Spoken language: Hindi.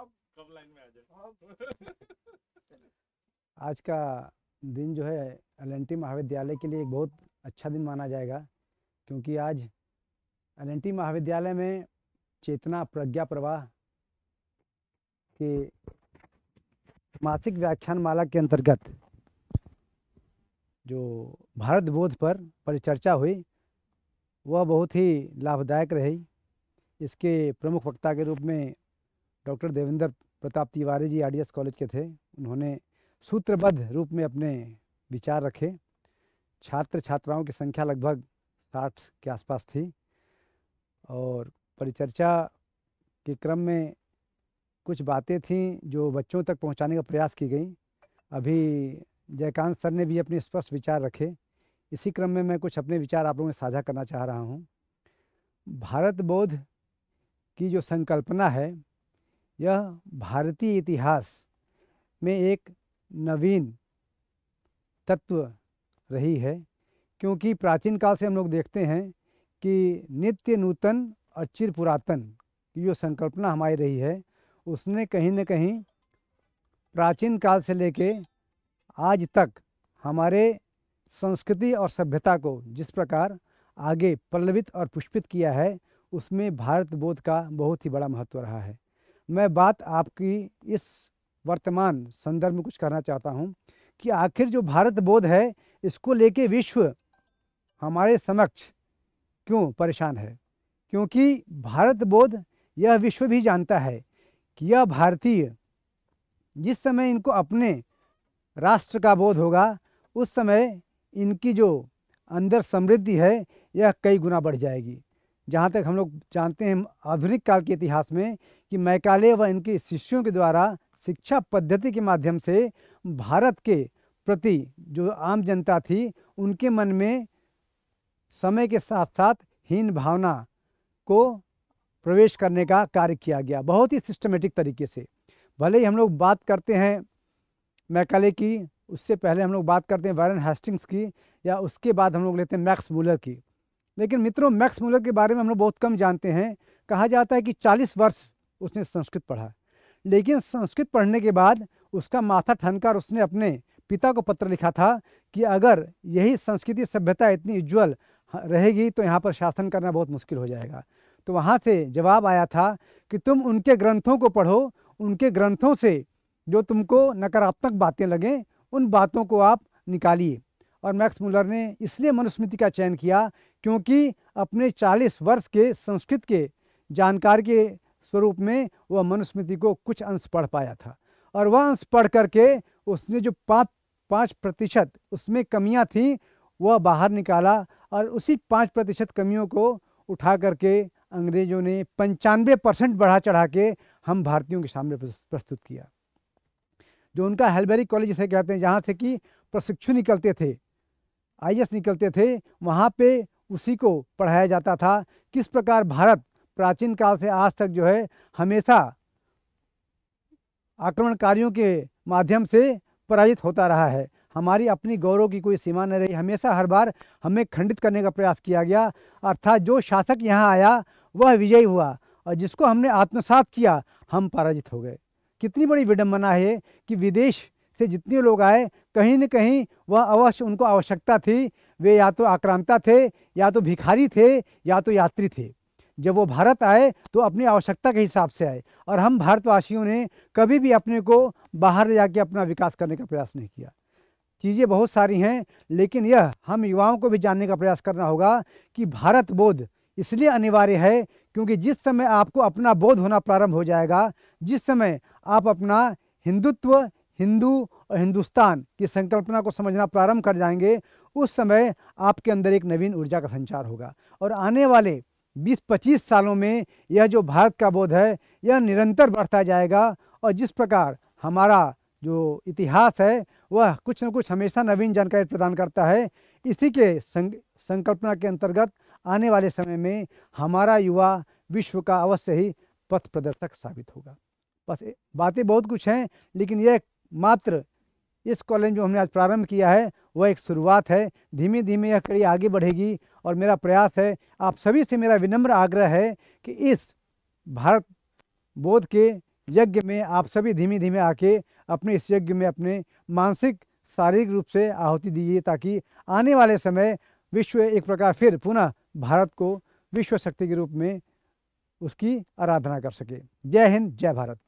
कब लाइन में आ जाए। आज का दिन जो है एल.एन.टी. महाविद्यालय के लिए एक बहुत अच्छा दिन माना जाएगा, क्योंकि आज एल.एन.टी. महाविद्यालय में चेतना प्रज्ञा प्रवाह के मासिक व्याख्यान माला के अंतर्गत जो भारत बोध पर परिचर्चा हुई वह बहुत ही लाभदायक रही। इसके प्रमुख वक्ता के रूप में doctor Devendra Pratap Tiwari ji RDS college के थे। उन्होंने सूत्रबद्ध रूप में अपने विचार रखे। छात्र छात्राओं की संख्या लगभग 60 के आसपास थी और परिचर्चा के क्रम में कुछ बातें थीं जो बच्चों तक पहुंचाने का प्रयास की गई। अभी जयकांत सर ने भी अपने स्पष्ट विचार रखे। इसी क्रम में मैं कुछ अपने विचार आप लोगों में साझा करना चाह रहा हूं। भारत बोध की जो संकल्पना है यह भारतीय इतिहास में एक नवीन तत्व रही है, क्योंकि प्राचीन काल से हम लोग देखते हैं कि नित्य नूतन और चिर पुरातन की जो संकल्पना हमारी रही है उसने कहीं न कहीं प्राचीन काल से लेके आज तक हमारे संस्कृति और सभ्यता को जिस प्रकार आगे पल्लवित और पुष्पित किया है उसमें भारत बोध का बहुत ही बड़ा महत्व रहा है। मैं बात आपकी इस वर्तमान संदर्भ में कुछ कहना चाहता हूँ कि आखिर जो भारत बोध है इसको लेके विश्व हमारे समक्ष क्यों परेशान है, क्योंकि भारत बोध यह विश्व भी जानता है कि यह भारतीय जिस समय इनको अपने राष्ट्र का बोध होगा उस समय इनकी जो अंदर समृद्धि है यह कई गुना बढ़ जाएगी। जहाँ तक हम लोग जानते हैं आधुनिक काल के इतिहास में कि मैकाले व इनके शिष्यों के द्वारा शिक्षा पद्धति के माध्यम से भारत के प्रति जो आम जनता थी उनके मन में समय के साथ साथ हीन भावना को प्रवेश करने का कार्य किया गया बहुत ही सिस्टमेटिक तरीके से। भले ही हम लोग बात करते हैं मैकाले की, उससे पहले हम लोग बात करते हैं वारेन हेस्टिंग्स की, या उसके बाद हम लोग लेते हैं मैक्स मुलर की। लेकिन मित्रों, मैक्स मुलर के बारे में हम लोग बहुत कम जानते हैं। कहा जाता है कि 40 वर्ष उसने संस्कृत पढ़ा, लेकिन संस्कृत पढ़ने के बाद उसका माथा ठनकर उसने अपने पिता को पत्र लिखा था कि अगर यही संस्कृति सभ्यता इतनी उज्ज्वल रहेगी तो यहाँ पर शासन करना बहुत मुश्किल हो जाएगा। तो वहाँ से जवाब आया था कि तुम उनके ग्रंथों को पढ़ो, उनके ग्रंथों से जो तुमको नकारात्मक बातें लगें उन बातों को आप निकालिए। और मैक्स मुलर ने इसलिए मनुस्मृति का चयन किया क्योंकि अपने 40 वर्ष के संस्कृत के जानकार के स्वरूप में वह मनुस्मृति को कुछ अंश पढ़ पाया था, और वह अंश पढ़ करके उसने जो 5% उसमें कमियां थी वह बाहर निकाला, और उसी 5% कमियों को उठा करके अंग्रेज़ों ने 95% बढ़ा चढ़ा के हम भारतीयों के सामने प्रस्तुत किया। जो उनका हेल्बेरी कॉलेज जिसे कहते हैं, जहाँ से कि प्रशिक्षु निकलते थे, आईएएस निकलते थे, वहाँ पे उसी को पढ़ाया जाता था। किस प्रकार भारत प्राचीन काल से आज तक जो है हमेशा आक्रमणकारियों के माध्यम से पराजित होता रहा है। हमारी अपनी गौरव की कोई सीमा न रही, हमेशा हर बार हमें खंडित करने का प्रयास किया गया। अर्थात जो शासक यहाँ आया वह विजयी हुआ और जिसको हमने आत्मसात किया हम पराजित हो गए। कितनी बड़ी विडंबना है कि विदेश से जितने लोग आए कहीं न कहीं वह अवश्य उनको आवश्यकता थी, वे या तो आक्रांता थे, या तो भिखारी थे, या तो यात्री थे। जब वो भारत आए तो अपनी आवश्यकता के हिसाब से आए, और हम भारतवासियों ने कभी भी अपने को बाहर ले जाके अपना विकास करने का प्रयास नहीं किया। चीज़ें बहुत सारी हैं, लेकिन यह हम युवाओं को भी जानने का प्रयास करना होगा कि भारत बोध इसलिए अनिवार्य है क्योंकि जिस समय आपको अपना बोध होना प्रारंभ हो जाएगा, जिस समय आप अपना हिंदुत्व, हिंदू और हिंदुस्तान की संकल्पना को समझना प्रारंभ कर जाएंगे, उस समय आपके अंदर एक नवीन ऊर्जा का संचार होगा। और आने वाले 20-25 सालों में यह जो भारत का बोध है यह निरंतर बढ़ता जाएगा, और जिस प्रकार हमारा जो इतिहास है वह कुछ न कुछ हमेशा नवीन जानकारी प्रदान करता है, इसी के संकल्पना के अंतर्गत आने वाले समय में हमारा युवा विश्व का अवश्य ही पथ प्रदर्शक साबित होगा। बस बातें बहुत कुछ हैं, लेकिन यह मात्र इस कॉलेज जो हमने आज प्रारंभ किया है वह एक शुरुआत है। धीमे धीमे यह कड़ी आगे बढ़ेगी, और मेरा प्रयास है, आप सभी से मेरा विनम्र आग्रह है कि इस भारत बोध के यज्ञ में आप सभी धीमे धीमे आके अपने इस यज्ञ में अपने मानसिक शारीरिक रूप से आहुति दीजिए, ताकि आने वाले समय विश्व एक प्रकार फिर पुनः भारत को विश्व शक्ति के रूप में उसकी आराधना कर सके। जय हिंद, जय भारत।